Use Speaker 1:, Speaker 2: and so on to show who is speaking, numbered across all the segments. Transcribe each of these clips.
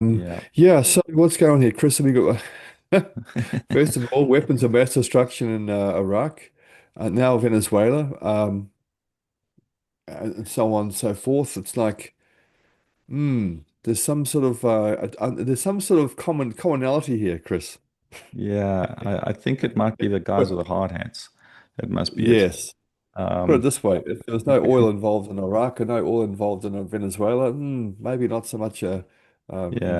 Speaker 1: Yeah.
Speaker 2: Yeah, so what's going on here, Chris? Have we got, first of all, weapons of mass destruction in Iraq, now Venezuela, and so on and so forth. It's like, there's some sort of there's some sort of commonality here, Chris.
Speaker 1: Yeah. I think it might be the guys with the
Speaker 2: But
Speaker 1: hard hats. That must be it.
Speaker 2: yes, put it
Speaker 1: Um,
Speaker 2: this way: if there was no oil involved in Iraq and no oil involved in Venezuela, maybe not so much
Speaker 1: yeah.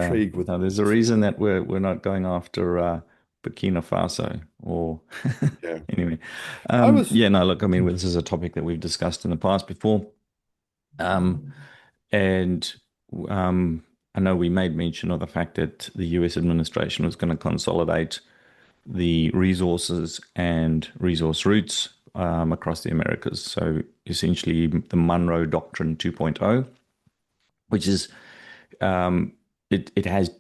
Speaker 2: intrigue with.
Speaker 1: Now, there's a reason that we're not going after Burkina Faso or
Speaker 2: Yeah,
Speaker 1: anyway.
Speaker 2: I was.
Speaker 1: Yeah, no, look, I mean, this is a topic that we've discussed in the past before. Um, and I know we made mention of the fact that the US administration was going to consolidate the resources and resource routes across the Americas. So essentially, the Monroe Doctrine 2.0, which is it has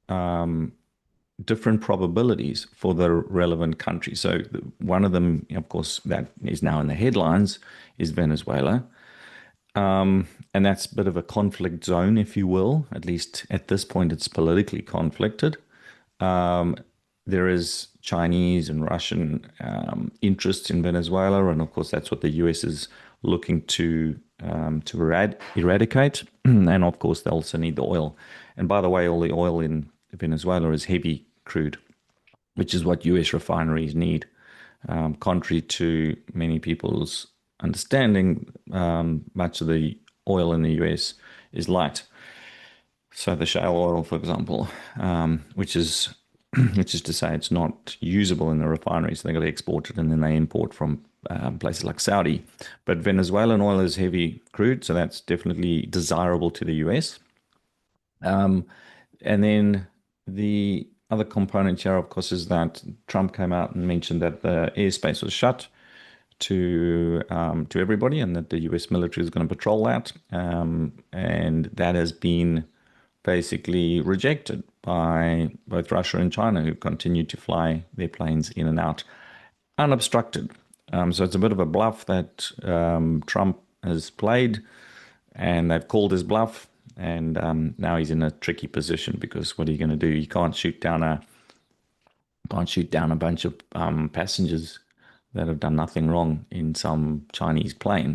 Speaker 1: um, different probabilities for the relevant country. So one of them, of course, that is now in the headlines is Venezuela. And that's a bit of a conflict zone, if you will. At least at this point, it's politically conflicted. Um, there is Chinese and Russian interests in Venezuela, and of course, that's what the US is looking to eradicate. And of course, they also need the oil. And by the way, all the oil in Venezuela is heavy crude, which is what US refineries need. Contrary to many people's understanding, much of the oil in the US is light. So the shale oil, for example, which is which is to say it's not usable in the refineries. They got to export it and then they import from places like Saudi. But Venezuelan oil is heavy crude, so that's definitely desirable to the US. Um, and then the other component here, of course, is that Trump came out and mentioned that the airspace was shut to everybody, and that the U.S. military is going to patrol that, and that has been basically rejected by both Russia and China, who continue to fly their planes in and out unobstructed. So it's a bit of a bluff that Trump has played, and they've called his bluff. And now he's in a tricky position because what are you going to do? You can't shoot down a bunch of passengers that have done nothing wrong in some Chinese plane.